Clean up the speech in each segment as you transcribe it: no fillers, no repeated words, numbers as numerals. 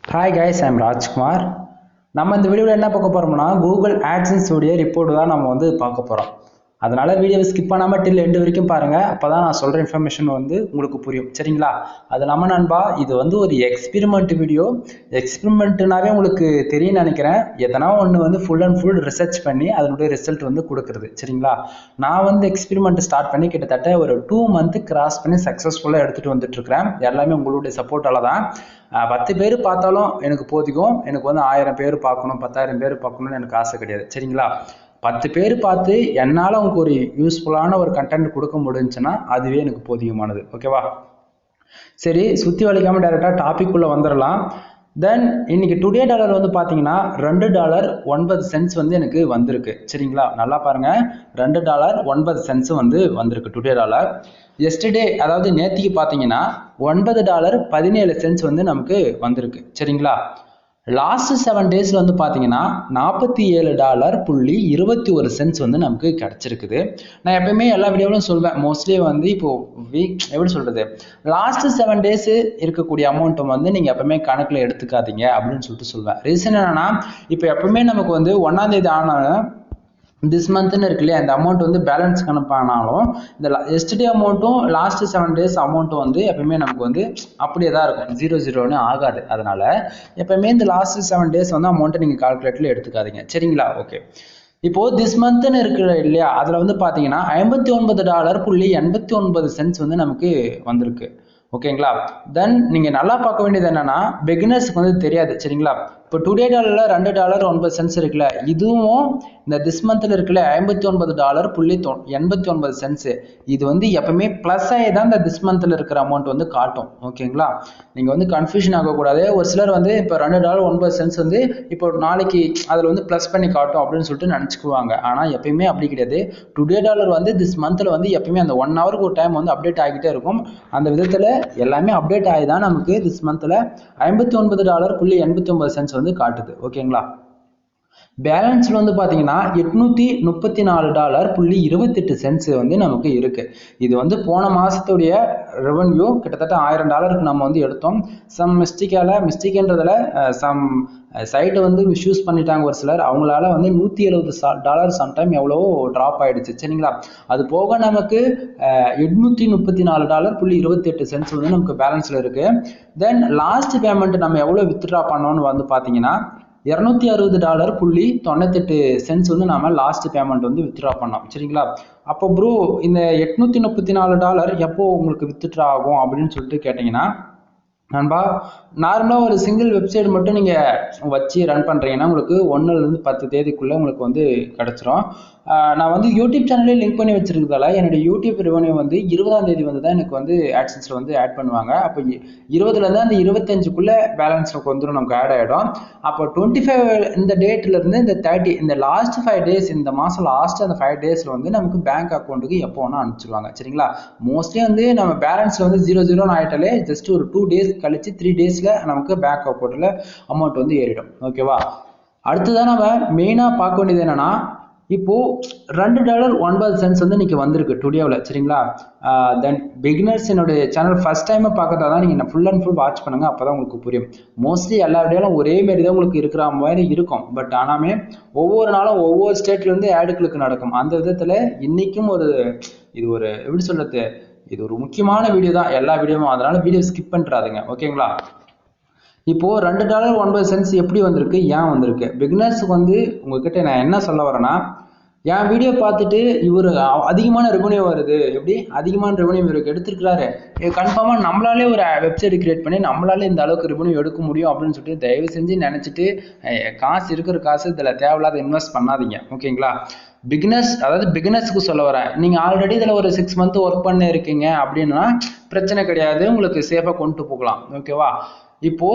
Hi guys, I'm Rajkumar. நம்ம இந்த வீடியோல என்ன பார்க்க போறோம்னா Google AdSense உடைய ரிப்போர்ட் தான் நம்ம பார்க்க போறோம். அதனால வீடியோவை ஸ்கிப் பண்ணாம till end வரைக்கும் பாருங்க. அப்பதான் நான் சொல்ற இன்ஃபர்மேஷன் உங்களுக்கு புரியும். சரிங்களா? அது நம்ம நண்பா இது ஒரு எக்ஸ்பெரிமென்ட் வீடியோ. எக்ஸ்பெரிமென்ட்னாவே உங்களுக்கு தெரியும் நினைக்கிறேன். எதனா ஒன்னு ஃபுல் அண்ட் ஃபுல் ரிசர்ச் பண்ணி அதனுடைய ரிசல்ட் கொடுக்கிறது. சரிங்களா? நான் எக்ஸ்பெரிமென்ட் ஸ்டார்ட் பண்ணி கிட்டத்தட்ட ஒரு 2 month கிராஸ் பண்ணி சக்சஸ்ஃபுல்லா எடுத்துட்டு வந்துட்டு இருக்கேன். எல்லாமே உங்களுடைய சப்போர்ட்டால தான். 10 பேர் பார்த்தாலும் எனக்கு போதிக்கும். எனக்கு 1000 பேர் பார்க்கணும் 10,000 பேர் பார்க்கணும்னு எனக்கு ஆசை கிடையாது. சரிங்களா? 10 பேர் பார்த்து என்னால் உங்களுக்கு ஒரு யூஸ்ஃபுல்லான ஒரு கண்டென்ட் கொடுக்க முடிஞ்சுன்னா அதுவே எனக்கு போதியமானது. ஓகேவா? சரி, சுற்றி வலிக்காமல் டைரெக்டாக டாபிக் உள்ள வந்துடலாம். தென் இன்னைக்கு டுடே டாலர் பார்த்தீங்கன்னா $2.09 எனக்கு வந்திருக்கு. சரிங்களா? நல்லா பாருங்க, $2.09 வந்திருக்கு டுடே டாலர். எஸ்டர்டே அதாவது நேத்திக்கு பார்த்தீங்கன்னா $9.17 நமக்கு வந்திருக்கு. சரிங்களா? லாஸ்ட் 7 days பார்த்தீங்கன்னா $47.21 நமக்கு கிடைச்சிருக்குது. நான் எப்பயுமே எல்லா வீடியோவிலும் சொல்வேன், மோஸ்ட்லி இப்போ வீக் எப்படி சொல்றது, லாஸ்ட் 7 days இருக்கக்கூடிய அமௌண்ட்டை நீங்க எப்பவுமே கணக்குல எடுத்துக்காதீங்க அப்படின்னு சொல்லுவேன். ரீசன் என்னன்னா, இப்போ எப்பவுமே நமக்கு 1ஆம் தேதி ஆனாலும் திஸ் மந்த்னு இருக்கு இல்லையா, இந்த அமௌண்ட் பேலன்ஸ் கணப்பானாலும் இந்த எஸ்டே அமௌண்ட்டும் லாஸ்ட் 7 days அமௌண்ட்டும் எப்பயுமே நமக்கு அப்படியே தான் இருக்கும், 0-0ன்னு ஆகாது. அதனால எப்பயுமே இந்த லாஸ்ட் 7 days அமௌண்ட்டை நீங்க கால்குலேட்டர்ல எடுத்துக்காதீங்க. சரிங்களா? ஓகே, இப்போ திஸ் மந்த்னு இருக்கு இல்லையா, அதுல பார்த்தீங்கன்னா $59.89 நமக்கு வந்திருக்கு. ஓகேங்களா? தென் நீங்க நல்லா பார்க்க வேண்டியது என்னன்னா, பிகினர்ஸ்க்கு தெரியாது. சரிங்களா? இப்போ டுடே டாலர்ல $2.09 இருக்குல்ல, இதுவும் இந்த திஸ் மந்த்ல இருக்குல்ல $59.89 இது எப்பவுமே பிளஸ் ஆகி தான் இந்த திஸ் மந்த்ல இருக்கிற அமௌண்ட் காட்டும். ஓகேங்களா? நீங்க கன்ஃபியூஷன் ஆகக்கூடாது. ஒரு சிலர் இப்போ $2.09 இப்போ நாளைக்கு அதுல பிளஸ் பண்ணி காட்டும் அப்படின்னு சொல்லிட்டு நினைச்சுக்குவாங்க. ஆனா எப்பயுமே அப்படி கிடையாது. டுடே டாலர் திஸ் மந்த்ல எப்பயுமே அந்த 1 hour ஒரு டைம் அப்டேட் ஆகிட்டே இருக்கும். அந்த விதத்துல எல்லாமே அப்டேட் ஆகி தான் நமக்கு திஸ் மந்த்ல $59.89 காட்டுது. ஓகேங்களா? பேலன்ஸ்ல பாத்தீங்கன்னா $834.28 நமக்கு இருக்கு. இது போன மாசத்துடைய ரெவன்யூ கிட்டத்தட்ட $1000 நம்ம எடுத்தோம். சம் மிஸ்டேக்ன்றதுல சம் சைட் மிஸ்யூஸ் பண்ணிட்டாங்க ஒரு சிலர், அவங்களால $170 சம்டைம் எவ்வளவோ டிராப் ஆயிடுச்சு. சரிங்களா? அது போக நமக்கு $834.28 நமக்கு பேலன்ஸ்ல இருக்கு. தென் லாஸ்ட் பேமெண்ட் நம்ம எவ்வளவு வித்ட்ரா பண்ணோம்னு பாத்தீங்கன்னா $260.98 நாம லாஸ்ட் பேமெண்ட் வித்ட்ரா பண்ணோம். சரிங்களா? அப்போ ப்ரோ இந்த $834 எப்போ உங்களுக்கு வித்ட்ரா ஆகும் அப்படின்னு சொல்லிட்டு கேட்டீங்கன்னா, நண்பா நார்மலா ஒரு சிங்கிள் வெப்சைட் மட்டும் நீங்க வச்சு ரன் பண்றீங்கன்னா உங்களுக்கு 1 to 10 தேதிக்குள்ள உங்களுக்கு கிடைச்சிரும். நான் யூடியூப் சேனல்ல லிங்க் பண்ணி வச்சிருக்கிறதால என்னோட யூடியூப் ரெவன்யூ 20ஆம் தேதி தான் எனக்கு AdSenseல ஆட் பண்ணுவாங்க. அப்போ 20ல இருந்து அந்த 25க்குள்ள பேலன்ஸ் நமக்கு ஆட் ஆயிடும். அப்போ 25 இந்த டேட்ல இருந்து இந்த 30 இந்த லாஸ்ட் 5 days இந்த மாசம் லாஸ்ட் அந்த 5 daysல நமக்கு பேங்க் அக்கௌண்ட்டுக்கு எப்போ வேணா அனுப்பிச்சிருவாங்க. சரிங்களா? மோஸ்ட்லி நம்ம பேலன்ஸ்ல 0-0 ஆயிட்டாலே ஜஸ்ட் ஒரு 2 days கழிச்சு 3 daysல நமக்கு பேங்க் அக்கௌண்ட்ல அமௌண்ட் ஏறிடும். ஓகேவா? அடுத்ததான் நம்ம மெயினா பார்க்க வேண்டியது என்னன்னா, இப்போ $2.09 இன்னைக்கு வந்திருக்கு டுடேவில். சரிங்களா? தென் பிகினர்ஸ் என்னுடைய சேனல் ஃபர்ஸ்ட் டைம் பார்க்கறதா தான் நீங்க ஃபுல் அண்ட் ஃபுல் வாட்ச் பண்ணுங்க, அப்பதான் உங்களுக்கு புரியும். மோஸ்ட்லி எல்லா வீடியோலும் ஒரே மாதிரி தான் உங்களுக்கு இருக்கிற மாதிரி இருக்கும். பட் ஆனாமே ஒவ்வொரு நாளும் ஒவ்வொரு ஸ்டேட்ல இருந்து ஆடுகளுக்கு நடக்கும். அந்த விதத்துல இன்னைக்கும் இது எப்படி சொல்றது, இது ஒரு முக்கியமான வீடியோ தான் எல்லா வீடியோவும். அதனால வீடியோ ஸ்கிப் பண்ணிடாதீங்க. ஓகேங்களா? இப்போ $2.09 எப்படி வந்திருக்கு, ஏன் வந்திருக்கு? பிகினர்ஸுக்கு உங்ககிட்ட நான் என்ன சொல்ல வரேன்னா, என் வீடியோ பார்த்துட்டு இவர் அதிகமான ரெவன்யூ வருது, எப்படி அதிகமான ரெவன்யூ இவருக்கு எடுத்திருக்கிறாரு, கன்ஃபார்மா நம்மளாலே ஒரு வெப்சைட் கிரியேட் பண்ணி நம்மளாலே இந்த அளவுக்கு ரெவன்யூ எடுக்க முடியும் அப்படின்னு சொல்லிட்டு தயவு செஞ்சு நினைச்சிட்டு காசு இருக்கிற காசு இதுல தேவையில்லாத இன்வெஸ்ட் பண்ணாதீங்க. ஓகேங்களா? பிகினர்ஸ் அதாவது பிகினர்ஸ்க்கு சொல்ல வரேன். நீங்க ஆல்ரெடி இதுல ஒரு 6 month ஒர்க் பண்ணி இருக்கீங்க அப்படின்னா பிரச்சனை கிடையாது, உங்களுக்கு சேஃபா கொண்டு போகலாம். ஓகேவா? இப்போ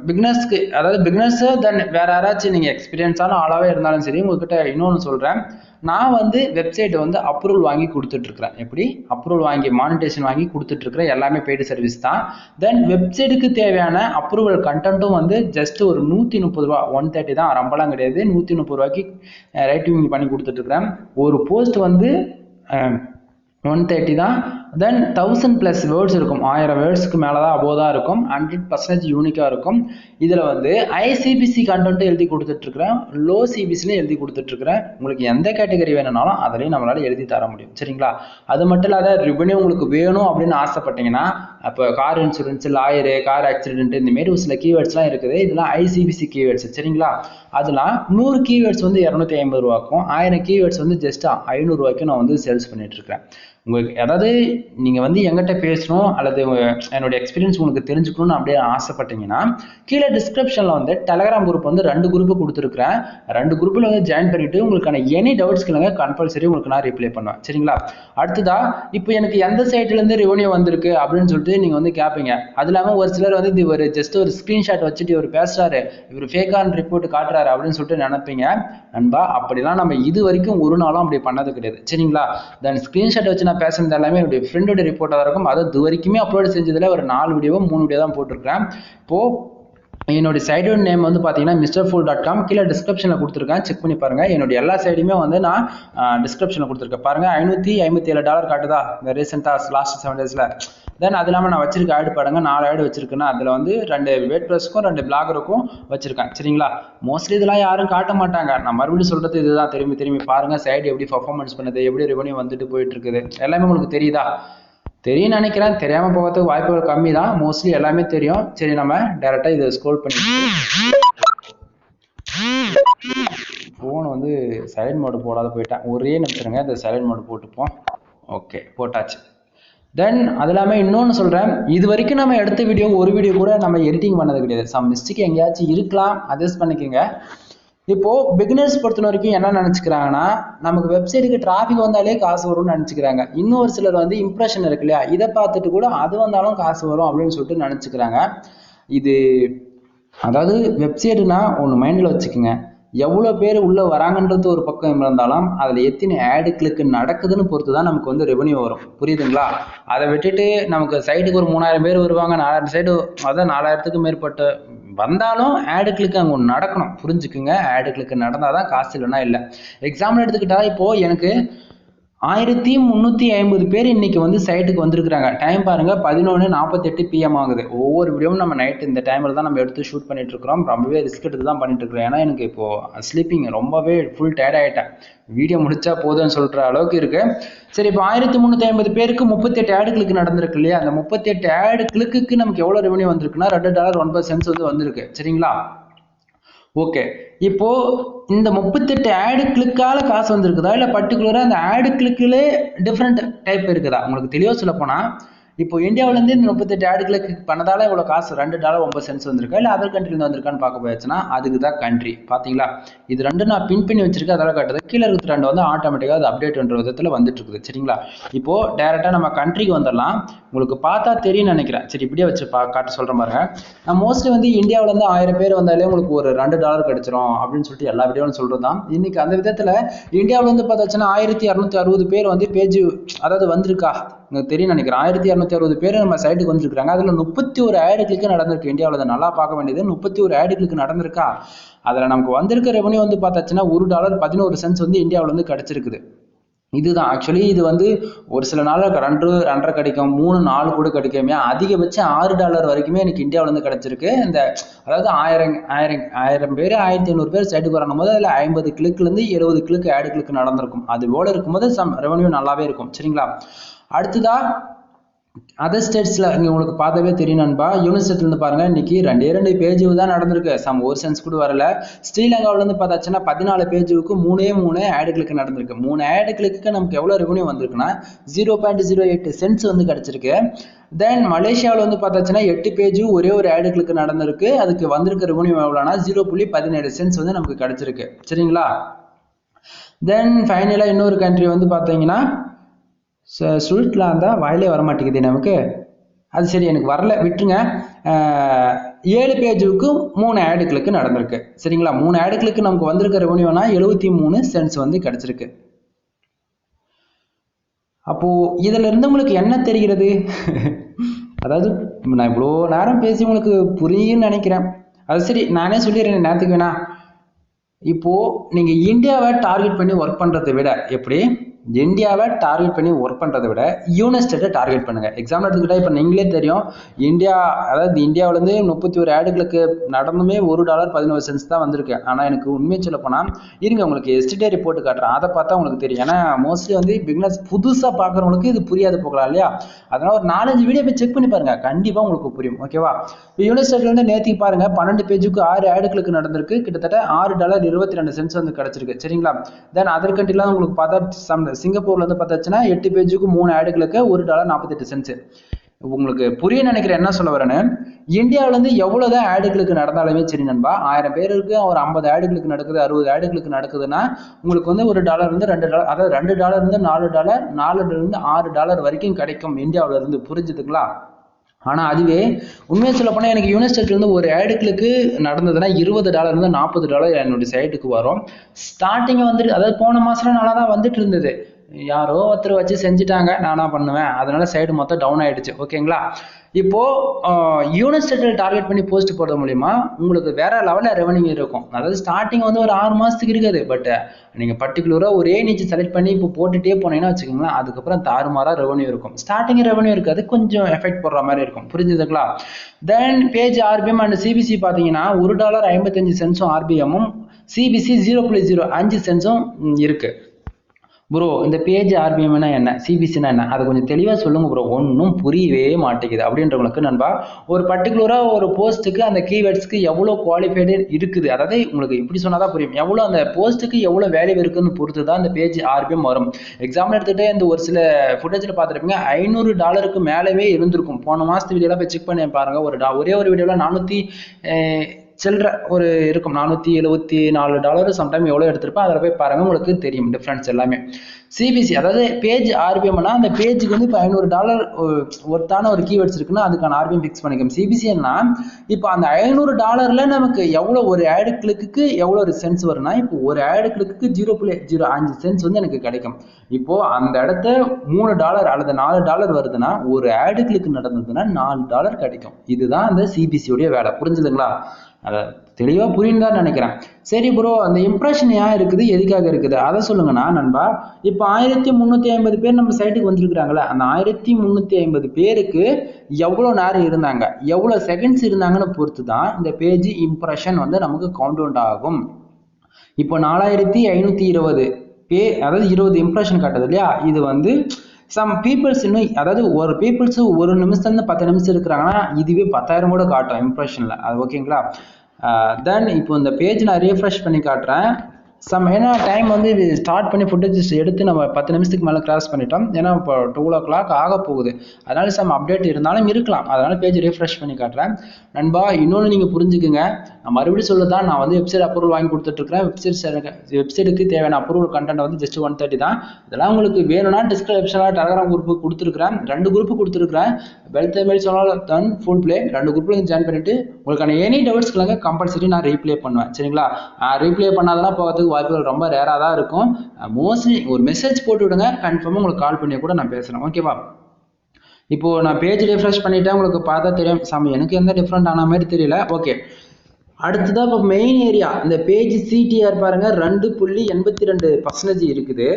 பிகினர்ஸ்க்கு அதாவது பிகினர்ஸ் தென் வேற யாராச்சும் நீங்க எக்ஸ்பீரியன்ஸான ஆளாவே இருந்தாலும் சரி, உங்ககிட்ட இன்னொன்னு சொல்றேன். நான் வெப்சைட் அப்ரூவல் வாங்கி கொடுத்துட்டு இருக்கிறேன். எப்படி அப்ரூவல் வாங்கி மானிட்டேஷன் வாங்கி கொடுத்துட்டு இருக்கிறேன், எல்லாமே பெய்டு சர்வீஸ் தான். தென் வெப்சைட்டுக்கு தேவையான அப்ரூவல் கண்டென்ட்டும் ஜஸ்ட் ஒரு $130 130 தான், ரொம்பலாம் கிடையாது, $130 ரைட்டிங் பண்ணி கொடுத்துட்டு இருக்கிறேன். ஒரு போஸ்ட் 130 தான். தென் 1000+ வேர்ட்ஸ் இருக்கும், 1000 வேர்ட்ஸ்க்கு மேலே தான் அபோவ் தான் இருக்கும், 100% யூனிக்காக இருக்கும். இதில் வந்து ஐசிபிசி கண்டென்ட் எழுதி கொடுத்துட்ருக்குறேன், லோ சிபிசிலையும் எழுதி கொடுத்துட்ருக்குறேன். உங்களுக்கு எந்த கேட்டகரி வேணும்னாலும் அதிலையும் நம்மளால் எழுதி தர முடியும். சரிங்களா? அது மட்டும் இல்லாத ரெவென்யூ உங்களுக்கு வேணும் அப்படின்னு ஆசைப்பட்டீங்கன்னா, அப்போ car insurance, lawyer, car accident இந்தமாரி ஒரு சில கீவேர்ட்ஸ்லாம் இருக்குது. இதெல்லாம் ஐசிபிசி கீவேர்ட்ஸ். சரிங்களா? அதெல்லாம் 100 கீவேர்ட்ஸ் வந்து 250 ரூபாக்கும், 1000 கீவேர்ட்ஸ் வந்து ஜஸ்ட் 500 ரூபாய்க்கும் நான் வந்து சேல்ஸ் பண்ணிட்டு இருக்கிறேன். உங்களுக்கு அதாவது நீங்கள் வந்து எங்கிட்ட பேசணும் அல்லது என்னோட எக்ஸ்பீரியன்ஸ் உங்களுக்கு தெரிஞ்சுக்கணும்னு அப்படியே ஆசைப்பட்டீங்கன்னா, கீழே டிஸ்கிரிப்ஷனில் வந்து டெலகிராம் குரூப் வந்து 2 குரூப்பு கொடுத்துருக்குறேன். 2 குரூப்பில் வந்து ஜாயின் பண்ணிவிட்டு உங்களுக்கான எனி டவுட்ஸ் கேளுங்க, கம்பல்சரி உங்களுக்கு நான் ரிப்ளை பண்ணுவேன். சரிங்களா? அடுத்ததா இப்போ எனக்கு எந்த சைட்லேருந்து ரெவென்யூ வந்திருக்கு அப்படின்னு சொல்லிட்டு நீங்கள் வந்து கேட்பீங்க. அது இல்லாமல் ஒரு சிலர் வந்து இது ஒரு ஜஸ்ட் ஒரு ஸ்க்ரீன்ஷாட் வச்சுட்டு இவர் பேசுகிறாரு, இவர் ஃபேக்கான ரிப்போர்ட் காட்டுறாரு அப்படின்னு சொல்லிட்டு நினைப்பீங்க. நண்பா, அப்படிலாம் நம்ம இது வரைக்கும் ஒரு நாளும் அப்படி பண்ணது கிடையாது. சரிங்களா? தென் ஸ்க்ரீன்ஷாட் வச்சு நான் பேசுறது எல்லாமே என்னுடைய ஃப்ரெண்டோட ரிப்போர்ட்டாக இருக்கும். அது இது வரைக்குமே அப்லோட் செஞ்சதில் ஒரு 4 வீடியோவோ 3 வீடியோ தான் போட்டிருக்கேன். இப்போது என்னுடைய சைடோட நேம் வந்து பார்த்தீங்கன்னா misterfool.com, கீழே டிஸ்கிரிப்ஷனில் கொடுத்துருக்கேன், செக் பண்ணி பாருங்கள். என்னுடைய எல்லா சைடுமே வந்து நான் டிஸ்கிரிப்ஷனில் கொடுத்துருக்கேன் பாருங்கள். $557 காட்டுதா இந்த ரீசெண்டாக லாஸ்ட் 7 டேஸில். தென் அது இல்லாமல் நான் வச்சிருக்க ஆடு பாருங்க, 4 ஆடு வச்சிருக்கேன்னா அதில் வந்து 2 வேட்பிரஸ்க்கும் 2 பிளாகருக்கும் வச்சிருக்கேன். சரிங்களா? மோஸ்ட்லி இதெல்லாம் யாரும் காட்ட மாட்டாங்க. நான் மறுபடியும் சொல்றது இதுதான், திரும்பி திரும்பி பாருங்க, சைடு எப்படி பர்ஃபார்மன்ஸ் பண்ணுது, எப்படி ரெவென்யூ வந்துட்டு போயிட்டு இருக்குது, எல்லாமே உங்களுக்கு தெரியுதா? தெரியும் நினைக்கிறேன். தெரியாமல் போகிறதுக்கு வாய்ப்புகள் கம்மி தான், மோஸ்ட்லி எல்லாமே தெரியும். சரி, நம்ம டைரெக்டாக இதை ஸ்க்ரோல் பண்ணி ஃபோன் வந்து சைலண்ட் மோடு போடாத போயிட்டேன். ஒரே நிமிஷங்க, இந்த சைலண்ட் மோடு போட்டுப்போம். ஓகே, போட்டாச்சு. தென் அது இல்லாமல் இன்னொன்று சொல்கிறேன், இது வரைக்கும் நம்ம எடுத்த வீடியோ ஒரு வீடியோ கூட நம்ம எடிட்டிங் பண்ணது கிடையாது. சம் மிஸ்டேக் எங்கேயாச்சும் இருக்கலாம், அட்ஜஸ்ட் பண்ணிக்கோங்க. இப்போது பிகினர்ஸ் பொறுத்த வரைக்கும் என்ன நினச்சிக்கிறாங்கன்னா, நமக்கு வெப்சைட்டுக்கு டிராஃபிக் வந்தாலே காசு வரும்னு நினச்சிக்கிறாங்க. இன்னொரு சிலர் வந்து இம்ப்ரெஷன் இருக்கு இல்லையா, இதை பார்த்துட்டு கூட அது வந்தாலும் காசு வரும் அப்படின்னு சொல்லிட்டு நினச்சிக்கிறாங்க. இது அதாவது வெப்சைட்டுனா ஒன்று மைண்டில் வச்சுக்கோங்க, எவ்வளோ பேர் உள்ளே வராங்கன்றது ஒரு பக்கம் இருந்தாலும் அதில் எத்தனை ஆடு கிளிக்கு நடக்குதுன்னு பொறுத்து தான் நமக்கு வந்து ரெவென்யூ வரும். புரியுதுங்களா? அதை விட்டுட்டு நமக்கு சைட்டுக்கு ஒரு 3000 பேர் வருவாங்க, 4000 சைடு, அதான் 4000த்துக்கு மேற்பட்ட வந்தாலும் ஆடு கிளிக்கு அங்கே ஒன்று நடக்கணும். புரிஞ்சுக்குங்க, ஆடு கிளிக்கு நடந்தால் தான் காசு, இல்லைன்னா இல்லை. எக்ஸாம்பிள் எடுத்துக்கிட்டா இப்போது எனக்கு 1350 பேர் இன்னைக்கு வந்து சைட்டுக்கு வந்திருக்கிறாங்க. டைம் பாருங்க, 11:48 PM ஆகுது. ஒவ்வொரு வீடியோவும் நம்ம நைட் இந்த டைமில் தான் நம்ம எடுத்து ஷூட் பண்ணிட்டு இருக்கிறோம். ரொம்பவே ரிஸ்க் எடுத்து தான் பண்ணிட்டு இருக்கிறோம். ஏன்னா எனக்கு இப்போ ஸ்லீப்பிங் ரொம்பவே ஃபுல் டயர்ட் ஆகிட்டேன். வீடியோ முடிச்சா போதும்னு சொல்கிற அளவுக்கு இருக்கு. சரி, இப்போ 1350 பேருக்கு 38 ஆடு கிளிக்கு நடந்திருக்கு இல்லையா? அந்த 38 ஆடு கிளிக்கு நமக்கு எவ்வளோ ரெவென்யூ வந்திருக்குன்னா $2.09 வந்து வந்திருக்கு. சரிங்களா? ஓகே, இப்போ இந்த 38 ஆடு கிளிக்கால காசு வந்திருக்குதா, இல்லை பர்டிகுலராக அந்த ஆடு கிளிக்கிலே டிஃப்ரெண்ட் டைப் இருக்குதா? உங்களுக்கு தெளிவாக சொல்ல போனால், இப்போ இந்தியாவிலேருந்து இந்த 38 ஆடு கிளிக் பண்ணதால இவ்வளோ காசு $2.09 வந்திருக்கா, இல்லை அதர் கண்ட்ரிலேருந்து வந்திருக்கான்னு பார்க்க போயாச்சுன்னா அதுக்கு தான் கண்ட்ரி. பார்த்தீங்களா? இது 2 நான் பின் பண்ணி வச்சிருக்கேன், அதெல்லாம் காட்டுது. கீழே இருக்கிற 2 வந்து ஆட்டோமேட்டிக்காக அது அப்டேட்ன்ற விதத்தில் வந்துட்டு இருக்குது. சரிங்களா? இப்போது டேரெக்டாக நம்ம கண்ட்ரிக்கு வந்துடலாம். உங்களுக்கு பார்த்தா தெரியும்னு நினைக்கிறேன். சரி, இப்படியே வச்சு காட்ட சொல்கிற பாருங்க. நான் மோஸ்ட்லி வந்து இந்தியாவிலேருந்து 1000 பேர் வந்தாலே உங்களுக்கு ஒரு $2 கிடைச்சிரும் அப்படின்னு சொல்லிட்டு எல்லா வீடியோவும் சொல்கிறது தான். இன்னைக்கு அந்த விதத்தில் இந்தியாவிலேருந்து பார்த்தாச்சுன்னா 1260 பேர் வந்து பேஜ், அதாவது வந்திருக்கா உங்களுக்கு தெரியும் நினைக்கிறேன். 1260 பேர் நம்ம சைட்டுக்கு வந்துருக்காங்க. அதில் 31 ஆடு கிளிக்கு நடந்திருக்கு. இந்தியாவில் நல்லா பார்க்க வேண்டியது 31 ஆடு கிளிக்கு நடந்திருக்கா. அதில் நமக்கு வந்திருக்க ரெவென்யூ வந்து பார்த்தாச்சுன்னா $1.11 வந்து இந்தியாவில் வந்து கிடைச்சிருக்குது. இதுதான் ஆக்சுவலி. இது வந்து ஒரு சில நாள் 2, 2.5 கிடைக்கும், 3, 4 கூட கிடைக்குமே. அதிகபட்சம் $6 வரைக்குமே எனக்கு இந்தியாவில் வந்து கிடைச்சிருக்கு. இந்த அதாவது 1000 பேர் 1500 பேர் சைட்டுக்கு வரணும் போது அதில் 50 கிளிக்லேருந்து 70 கிளிக் ஆடு கிளிக் நடந்திருக்கும். அது போல இருக்கும்போது சம் ரெவென்யூ நல்லாவே இருக்கும். சரிங்களா? அடுத்ததா அதர் ஸ்டேட்ஸில் இங்கே உங்களுக்கு பார்த்தாவே தெரியும் நண்பா. யூனிவர்சிட்டிலேருந்து பாருங்கள், இன்றைக்கி 2 பேஜ் தான் நடந்திருக்கு. சம் ஒரு சென்ஸ் கூட வரல. ஸ்ரீலங்காவிலேருந்து பார்த்தாச்சுன்னா 14 பேஜுக்கு 3 ஆடு கிளிக்கு நடந்திருக்கு. 3 ஆடு கிளிக்கு நமக்கு எவ்வளோ ரெவென்யூ வந்திருக்குன்னா 0.08 சென்ட்ஸ் வந்து கிடச்சிருக்கு. தென் மலேசியாவில் வந்து பார்த்தாச்சுன்னா 8 பேஜ் ஒரே ஒரு ஆடு கிளிக்கு நடந்திருக்கு. அதுக்கு வந்திருக்க ரெவென்யூ எவ்வளோனா 0.17 சென்ட்ஸ் வந்து நமக்கு கிடச்சிருக்கு. சரிங்களா? தென் ஃபைனலாக இன்னொரு கண்ட்ரி வந்து பார்த்தீங்கன்னா ஸ்வீட்லாம் இருந்தால் வாயிலே வரமாட்டேங்குது நமக்கு. அது சரி, எனக்கு வரல, விட்டுருங்க. 7 பேஜுக்கு 3 ஆடு கிளிக்கு நடந்திருக்கு. சரிங்களா? 3 ஆடு கிளிக்கு நமக்கு வந்திருக்க ரெவென்யூனா 73 சென்ட்ஸ் வந்து கிடைச்சிருக்கு. அப்போது இதில் இருந்து உங்களுக்கு என்ன தெரிகிறது? அதாவது நான் இவ்வளோ நேரம் பேசி உங்களுக்கு புரியுன்னு நினைக்கிறேன். அது சரி, நானே சொல்லிடுறேன் நேரத்துக்கு வேணா. இப்போது நீங்கள் இந்தியாவை டார்கெட் பண்ணி ஒர்க் பண்ணுறதை விட எப்படி இந்தியாவை டார்கெட் பண்ணி ஒர்க் பண்ணுறதை விட யூனியன் ஸ்டேட்டை டார்கெட் பண்ணுங்கள். எக்ஸாம்பிள் எடுத்துக்கிட்டால் இப்போ நீங்களே தெரியும், இந்தியா அதாவது இந்தியாவிலேருந்து 31 ஆடுகளுக்கு நடந்துமே $1.11 தான் வந்திருக்கு. ஆனால் எனக்கு உண்மையை சொல்ல போனால் இருங்க உங்களுக்கு எஸ்டிடே ரிப்போர்ட் காட்டுறேன், அதை பார்த்தா உங்களுக்கு தெரியும். ஏன்னா மோஸ்ட்லி வந்து பிகினர்ஸ் புதுசாக பார்க்குறவங்களுக்கு இது புரியாது போகலாம் இல்லையா? அதனால் ஒரு 4-5 வீடியோ போய் செக் பண்ணி பாருங்கள், கண்டிப்பாக உங்களுக்கு புரியும். ஓகேவா? இப்போ யூனியன் ஸ்டேட்லேருந்து நேற்று பாருங்கள் 12 பேஜுக்கு 6 ஆடுகளுக்கு நடந்திருக்கு, கிட்டத்தட்ட $6.22 வந்து கிடச்சிருக்கு. சரிங்களா? தென் அதர் கண்ட்ரிலாம் உங்களுக்கு பார்த்தா சிங்கப்பூர்ல இருந்து பார்த்தாச்சுன்னா 8 பேஜுக்கு 3 ஆடுகளுக்கு $1.48. உங்களுக்கு புரிய நினைக்கிறேன் என்ன சொல்ல வரேன்னு. இந்தியாவில இருந்து எவ்வளவுதான் ஆடுகளுக்கு நடந்தாலுமே சரி நண்பா, 1000 பேருக்கு ஒரு 50 ஆடுகளுக்கு நடக்குது, 60 ஆடுகளுக்கு நடக்குதுன்னா உங்களுக்கு வந்து $1 இருந்து $2, அதாவது $2 இருந்து $4, $4 இருந்து $6 வரைக்கும் கிடைக்கும் இந்தியாவில இருந்து. புரிஞ்சுதுங்களா? ஆனா அதுவே உண்மையை சொல்ல போனா எனக்கு யூனியன் ஸ்டேட்ல இருந்து ஒரு ஆடுகளுக்கு நடந்ததுன்னா $20 இருந்து $40 என்னுடைய சைட்டுக்கு வரும். ஸ்டார்டிங் வந்துட்டு, அதாவது போன மாசம் நல்லா தான் வந்துட்டு இருந்தது, யாரோ ஒருத்தர் வச்சு செஞ்சுட்டாங்க, நானா பண்ணுவேன், அதனால சைடு மொத்தம் டவுன் ஆயிடுச்சு. ஓகேங்களா? இப்போ யூனியன் ஸ்டேட்டில் டார்கெட் பண்ணி போஸ்ட் போடுறது மூலியமா உங்களுக்கு வேற லெவலில் ரெவன்யூ இருக்கும். அதாவது ஸ்டார்டிங் வந்து ஒரு 6 மாசத்துக்கு இருக்காது, பட் நீங்க பர்டிகுலரா ஒரே நிச்சு செலக்ட் பண்ணி இப்போ போட்டுட்டே போனீங்கன்னா வச்சுக்கோங்களேன், அதுக்கப்புறம் தாறுமாறா ரெவன்யூ இருக்கும். ஸ்டார்டிங் ரெவன்யூ இருக்காது, கொஞ்சம் எஃபெக்ட் போடுற மாதிரி இருக்கும். புரிஞ்சுதுங்களா? Then page RPM and CPC பார்த்தீங்கன்னா $1.55 ஆர்பிஎம்மும் சிபிசி 0.05 சென்ஸும் இருக்கு. ப்ரோ இந்த பேஜ் ஆர்பிஎம்னா என்ன, சிபிசினா என்ன, அதை கொஞ்சம் தெளிவாக சொல்லுங்க ப்ரோ, ஒன்றும் புரியவே மாட்டேங்குது அப்படின்றவங்களுக்கு நண்பா, ஒரு பர்டிகுலராக ஒரு போஸ்ட்டுக்கு அந்த கீவேர்ட்ஸ்க்கு எவ்வளோ குவாலிஃபைடு இருக்குது, அதாவது உங்களுக்கு இப்படி சொன்னால் தான் புரியும், எவ்வளோ அந்த போஸ்ட்டுக்கு எவ்வளோ வேல்யூ இருக்குன்னு பொறுத்து தான் அந்த பேஜ் ஆர்பிஎம் வரும். எக்ஸாம்பிள் எடுத்துகிட்டு இந்த ஒரு சில ஃபுட்டேஜில் பார்த்துருப்பீங்க $500 மேலவே இருந்திருக்கும். போன மாதத்து வீடியோலாம் போய் செக் பண்ணி பாருங்கள், ஒரே ஒரு வீடியோவில் 400 சில்லற ஒரு இருக்கும், $474 சம்டைம் எவ்வளோ எடுத்திருப்பேன், அதில் போய் பாருங்கள், உங்களுக்கு தெரியும் டிஃப்ரென்ஸ் எல்லாமே. சிபிசி அதாவது பேஜ் ஆர்பிஎம்னா அந்த பேஜுக்கு வந்து இப்போ $500 ஒருத்தான ஒரு கீவேர்ட்ஸ் இருக்குன்னா அதுக்கான ஆர்பிஎம் ஃபிக்ஸ் பண்ணிக்கும். சிபிசின்னா இப்போ அந்த $500 நமக்கு எவ்வளோ ஒரு ஆடு கிளிக்கு எவ்வளோ ஒரு சென்ஸ் வரும்னா, இப்போ ஒரு ஆடு கிளிக்கு 0.05 சென்ஸ் வந்து எனக்கு கிடைக்கும். இப்போ அந்த இடத்த $3 அல்லது $4 வருதுன்னா ஒரு ஆடு கிளிக்கு நடந்ததுன்னா $4 கிடைக்கும். இதுதான் அந்த சிபிசியோடைய வேலை. புரிஞ்சுதுங்களா? அதை தெளிவா புரியுன்னு தான் நினைக்கிறேன். சரி ப்ரோ, அந்த இம்ப்ரெஷன் ஏன் இருக்குது, எதுக்காக இருக்குது, அதை சொல்லுங்கண்ணா நண்பா. இப்போ 1350 பேர் நம்ம சைட்டுக்கு வந்துருக்குறாங்களே, அந்த 1350 பேருக்கு எவ்வளோ நேரம் இருந்தாங்க, எவ்வளோ செகண்ட்ஸ் இருந்தாங்கன்னு பொறுத்து தான் இந்த பேஜ் இம்ப்ரெஷன் வந்து நமக்கு கவுண்ட் அவுட் ஆகும். இப்போ 4520 அதாவது 20 இம்ப்ரெஷன் காட்டுது இல்லையா, இது வந்து சம் பீப்புள்ஸ் இன்னும், அதாவது ஒரு பீப்புள்ஸ் 1 நிமிஷத்துலேருந்து 10 நிமிஷம் இருக்கிறாங்கன்னா இதுவே 10,000 கூட காட்டும் இம்ப்ரெஷனில். அது ஓகேங்களா? தென் இப்போ இந்த பேஜ் நான் ரீஃப்ரெஷ் பண்ணி காட்டுறேன். ஏன்னா டைம் வந்து இது ஸ்டார்ட் பண்ணி ஃபுட்டேஜஸ் எடுத்து நம்ம 10 நிமிஷத்துக்கு மேலே கிராஸ் பண்ணிட்டோம். ஏன்னா இப்போ 12 o'clock ஆக போகுது, அதனால சம் அப்டேட் இருந்தாலும் இருக்கலாம், அதனால பேஜ் ரீஃப்ரெஷ் பண்ணி காட்டுறேன். நண்பா இன்னொன்று நீங்கள் புரிஞ்சுக்குங்க, நான் மறுபடியும் சொல்லுதான், நான் வந்து வெப்சைட் அப்ரூவல் வாங்கி கொடுத்துட்ருக்கேன். வெப்சைட்டுக்கு தேவையான அப்ரூவல் கண்டென்ட் வந்து ஜஸ்ட் 130 தான். இதெல்லாம் உங்களுக்கு வேணும்னா டிஸ்கிரிப்ஷனில் டெலகிராம் குரூப்பு கொடுத்துருக்குறேன், 2 குரூப்பு கொடுத்துருக்குறேன். வெல் தமிழ் சொன்னால் தன் ஃபுல் பிளே 2 குரூப்பில் ஜாயின் பண்ணிட்டு உங்களுக்கான எனி டவுட்ஸ்க்கு கம்பல்சரி நான் ரீப்ளே பண்ணுவேன். சரிங்களா? ரீப்ளே பண்ணாதெல்லாம் போகிறதுக்கு வாய்ப்புகள் ரொம்ப ரேராக தான் இருக்கும். மோஸ்ட்லி ஒரு மெசேஜ் போட்டு விடுங்க, கன்ஃபார்மாக உங்களுக்கு கால் பண்ணி கூட நான் பேசுகிறேன். ஓகேவா? இப்போ நான் பேஜ் ரிஃப்ரெஷ் பண்ணிட்டேன், உங்களுக்கு பார்த்தா தெரியும். சாமி எனக்கு எந்த டிஃப்ரெண்ட் ஆன மாதிரி தெரியல. ஓகே, அடுத்ததான் இப்போ மெயின் ஏரியா இந்த பேஜ் சிடிஆர் பாருங்க 2.82% இருக்குது.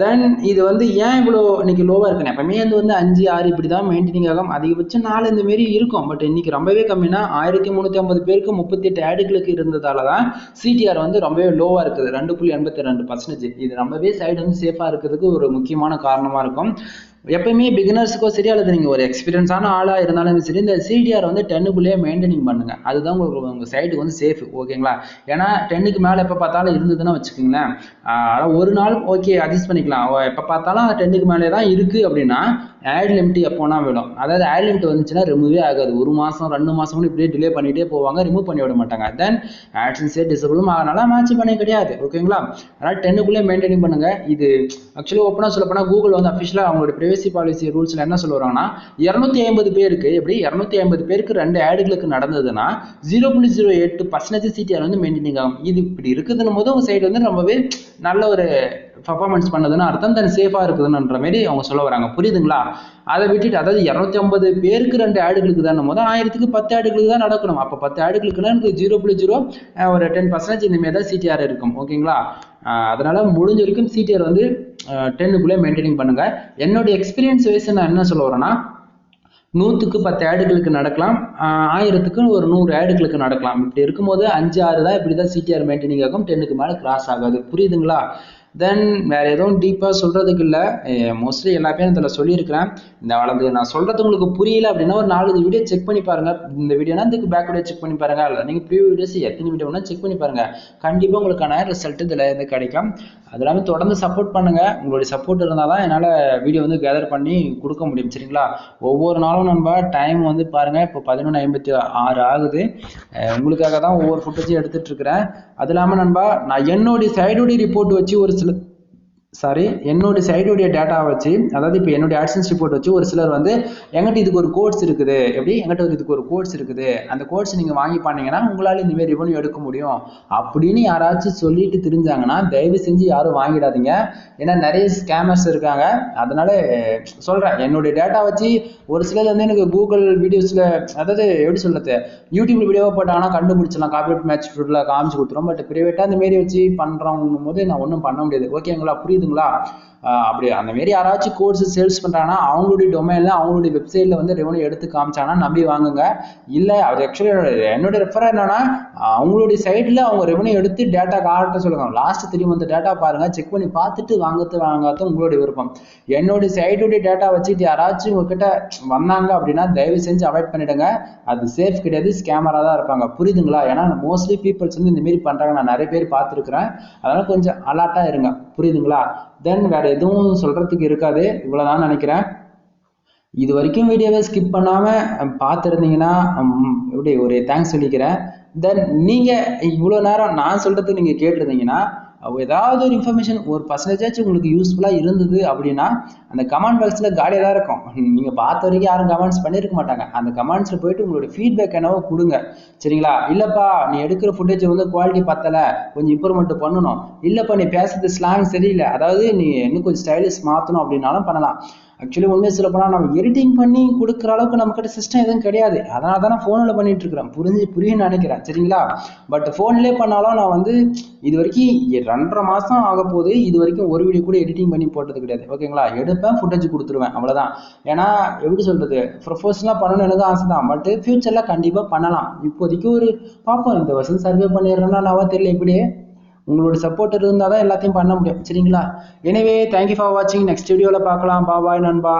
தென் இது வந்து ஏன் இவ்வளோ இன்னைக்கு லோவாக இருக்குன்னு, எப்பவுமே வந்து 5, 6 இப்படி தான் மெயின்டைனிங் ஆகும், அதிகபட்சம் 4 இந்த மாரி இருக்கும். பட் இன்னைக்கு ரொம்பவே கம்மினா 1350 பேருக்கு 38 ஆடுகளுக்கு இருந்ததால தான் சிடிஆர் வந்து ரொம்பவே லோவாக இருக்குது, 2.82%. இது ரொம்பவே சைடு வந்து சேஃபாக இருக்கிறதுக்கு ஒரு முக்கியமான காரணமாக இருக்கும். எப்பயுமே பிகினர்ஸுக்கோ சரி அல்லது நீங்கள் ஒரு எக்ஸ்பீரியன்ஸான ஆளாக இருந்தாலும் சரி, இந்த சிடிஆர் வந்து 10க்குள்ளேயே மெயின்டைனிங் பண்ணுங்க, அதுதான் உங்களுக்கு உங்கள் சைட்டுக்கு வந்து சேஃப். ஓகேங்களா? ஏன்னா 10க்கு மேலே எப்போ பார்த்தாலும் இருந்ததுன்னா வச்சுக்கோங்களேன், ஒரு நாள் ஓகே அட்ஜஸ்ட் பண்ணிக்கலாம், எப்போ பார்த்தாலும் 10க்கு மேலே தான் இருக்குது அப்படின்னா ஆட் லிமிட் எப்போனா விடும். அதாவது ஆட் லிமிட் வந்துச்சுன்னா ரிமூவே ஆகாது, 1 மாதம் 2 மாதம் கூட இப்படியே டிலே பண்ணிகிட்டே போவாங்க, ரிமூவ் பண்ணி விட மாட்டாங்க. தென் ஆட்சன்ஸே டிசபிளும் ஆகனால மேட்ச் பண்ண கிடையாது. ஓகேங்களா? அதனால் 10க்குள்ளே மெயின்டைனிங் பண்ணுங்க. இது ஆக்சுவலி ஓப்பனாக சொல்ல போனால் கூகுள் வந்து அஃபிஷியலாக அவங்களோட பிரைவசி பாலிசி ரூல்ஸில் என்ன சொல்லுவாங்கன்னா, 250 பேருக்கு எப்படி 250 பேருக்கு 2 ஆடுகளுக்கு நடந்ததுன்னா 0.08% சிடிஆர் வந்து மெயின்டைனிங் ஆகும். இது இப்படி இருக்குதுன்னு போது உங்கள் சைடு வந்து ரொம்பவே நல்ல ஒரு பர்ஃபார்மன்ஸ் பண்ணதுன்னு அர்த்தம், தன் சேஃபாக இருக்குதுன்ற மாதிரி அவங்க சொல்ல வராங்க. புரியுதுங்களா? அதை விட்டுட்டு, அதாவது 250 பேருக்கு 2 ஆடுகளுக்கு தான் போது 1000க்கு 10 ஆடுகளுக்கு தான் நடக்கணும். அப்போ 10 ஆடுகளுக்குன்னா எனக்கு 0.0 ஒரு 10% இந்த மாதிரி தான் சிடிஆர் இருக்கும். ஓகேங்களா? அதனால முடிஞ்ச வரைக்கும் சிடிஆர் வந்து 10க்குள்ளே மெயின்டைனிங் பண்ணுங்க. என்னோட எக்ஸ்பீரியன்ஸ் வைஸ் நான் என்ன சொல்ல வரேன்னா, 100க்கு 10 ஆடுகளுக்கு நடக்கலாம், 1000க்கு ஒரு 100 ஆடுகளுக்கு நடக்கலாம். இப்படி இருக்கும்போது 5-6 தான் இப்படி தான் சிடிஆர் மெயின்டைனிங் ஆகும், 10க்கு மேலே கிராஸ் ஆகாது. புரியுதுங்களா? தென் வேறு எதுவும் டீப்பாக சொல்கிறதுக்கு இல்லை, மோஸ்ட்லி எல்லாமே இதில் சொல்லியிருக்கிறேன். இந்த வளர்ந்து நான் சொல்கிறது உங்களுக்கு புரியல அப்படின்னா ஒரு 4 வீடியோ செக் பண்ணி பாருங்கள். இந்த வீடியோனா இதுக்கு பேக் வீடியோ செக் பண்ணி பாருங்கள், இல்லை நீங்கள் ப்ரீவியூ வீடியோஸ் எத்தனை வீடியோ வேணால் செக் பண்ணி பாருங்கள். கண்டிப்பாக உங்களுக்கான ரிசல்ட் இதில் இருந்து கிடைக்கும். அது எல்லாமே தொடர்ந்து சப்போர்ட் பண்ணுங்கள். உங்களுடைய சப்போர்ட் இருந்தால் தான் என்னால் வீடியோ வந்து கேதர் பண்ணி கொடுக்க முடியும். சரிங்களா? ஒவ்வொரு நாளும் நம்ம டைம் வந்து பாருங்கள், இப்போ 11:56 ஆகுது. உங்களுக்காக தான் ஒவ்வொரு ஃபுட்டேஜும் எடுத்துகிட்டு இருக்கிறேன். அது இல்லாமல் நண்பா, நான் என்னுடைய சைடுடைய ரிப்போர்ட் வச்சு என்னோட சைடுடைய டேட்டா வச்சு, அதாவது இப்போ என்னுடைய AdSense ரிப்போர்ட் வச்சு ஒரு சிலர் வந்து எங்கிட்ட இதுக்கு ஒரு கோர்ஸ் இருக்குது, எப்படி எங்கிட்ட இதுக்கு ஒரு கோர்ஸ் இருக்குது, அந்த கோர்ஸ் நீங்கள் வாங்கி பண்ணீங்கன்னா உங்களால் இந்தமாரி ரெவன்யூ எடுக்க முடியும் அப்படின்னு யாராச்சும் சொல்லிட்டு தெரிஞ்சாங்கன்னா தயவு செஞ்சு யாரும் வாங்கிடாதீங்க. ஏன்னா நிறைய ஸ்கேமர்ஸ் இருக்காங்க. அதனால சொல்கிறேன், என்னுடைய டேட்டா வச்சு ஒரு சிலர் வந்து எனக்கு கூகுள் வீடியோஸில், அதாவது எப்படி சொல்கிறது, யூடியூப்ல வீடியோவாக போட்டாங்கன்னா கண்டுபிடிச்சலாம், காப்பிரைட் மேட்ச் ஃபுட்டில் காமிச்சு கொடுத்துரும். பட் ப்ரைவேட்டாக அந்த மாரி வச்சு பண்ணுறவங்க போது நான் ஒன்றும் பண்ண முடியாது. ஓகேங்களா? புரியுதுங்களா? அப்படி அந்த மாரி யாராச்சும் கோர்ஸ் சேல்ஸ் பண்ணுறாங்கன்னா அவங்களுடைய டொமைனில் அவங்களுடைய வெப்சைட்டில் வந்து ரெவன்யூ எடுத்து காமிச்சாங்கன்னா நம்பி வாங்குங்க. இல்லை அது ஆக்சுவலி என்னோட ரெஃபர் என்னன்னா, அவங்களுடைய சைட்டில் அவங்க ரெவன்யூ எடுத்து டேட்டா காட்ட சொல்லுங்க. லாஸ்ட் 3 மந்த் டேட்டா பாருங்கள், செக் பண்ணி பார்த்துட்டு வாங்காத உங்களுடைய விருப்பம். என்னுடைய சைட்டுடைய டேட்டா வச்சுட்டு யாராச்சும் உங்ககிட்ட வந்தாங்க அப்படின்னா தயவு செஞ்சு அவாய்ட் பண்ணிடுங்க. அது சேஃப் கிடையாது, ஸ்கேமராக தான் இருப்பாங்க. புரியுதுங்களா? ஏன்னா மோஸ்ட்லி பீப்புள்ஸ் வந்து இந்த மாரி பண்ணுறாங்க, நான் நிறைய பேர் பார்த்துருக்குறேன். அதனால கொஞ்சம் அலர்ட்டாக இருங்க. புரியுதுங்களா? தென் வேறு எதுவும் சொல்கிறதுக்கு இருக்காது, இவ்வளோதான் நினைக்கிறேன். இது வரைக்கும் வீடியோவை ஸ்கிப் பண்ணாமல் பார்த்துருந்தீங்கன்னா எப்படி ஒரு தேங்க்ஸ் சொல்லிக்கிறேன். தென் நீங்கள் இவ்வளோ நேரம் நான் சொல்கிறது நீங்கள் கேட்டிருந்தீங்கன்னா, ஏதாவது ஒரு இன்ஃபர்மேஷன் ஒரு பர்சன்டேஜ் உங்களுக்கு யூஸ்ஃபுல்லாக இருந்தது அப்படின்னா அந்த கமெண்ட் பாக்ஸில் காலியாக தான் இருக்கும். நீங்கள் பார்த்த வரைக்கும் யாரும் கமெண்ட்ஸ் பண்ணியிருக்க மாட்டாங்க. அந்த கமெண்ட்ஸில் போயிட்டு உங்களோட ஃபீட்பேக் என்னவோ கொடுங்க. சரிங்களா? இல்லைப்பா நீ எடுக்கிற ஃபுட்டேஜ் வந்து குவாலிட்டி பத்தலை, கொஞ்சம் இம்ப்ரூவ்மெண்ட் பண்ணணும், இல்லைப்பா நீ பேசுறது ஸ்லாங் சரியில்லை, அதாவது நீ இன்னும் கொஞ்சம் ஸ்டைலிஷ் மாற்றணும் அப்படின்னாலும் பண்ணலாம். ஆக்சுவலி உண்மையை சொல்ல போனால் நம்ம எடிட்டிங் பண்ணி கொடுக்குற அளவுக்கு நம்மக்கிட்ட சிஸ்டம் எதுவும் கிடையாது. அதனால தான் நான் ஃபோனில் பண்ணிட்டு இருக்கிறேன். புரியுன்னு நினைக்கிறேன். சரிங்களா? பட் ஃபோன்லேயே பண்ணாலும் நான் வந்து இது வரைக்கும் 2.5 மாதம் ஆக போகுது, இது வரைக்கும் ஒரு வீடியோ கூட எடிட்டிங் பண்ணி போட்டது கிடையாது. ஓகேங்களா? எடுப்பேன், ஃபுட்டேஜ் கொடுத்துருவேன், அவ்வளோதான். ஏன்னா எப்படி சொல்கிறது, ப்ரொஃபஷனலாக பண்ணணும்னு எனக்கு ஆசை தான். பட் ஃபியூச்சரில் கண்டிப்பாக பண்ணலாம். இப்போதைக்கு ஒரு பார்ப்போம், இந்த வருஷம் சர்வே பண்ணிடுறேன்னா நான் தெரியல. இப்படியே உங்களோட சப்போர்ட் இருந்தால் தான் எல்லாத்தையும் பண்ண முடியும். சரிங்களா? எனவே தேங்க்யூ ஃபார் வாட்சிங். நெக்ஸ்ட் வீடியோவில் பார்க்கலாம். பாய் நண்பா.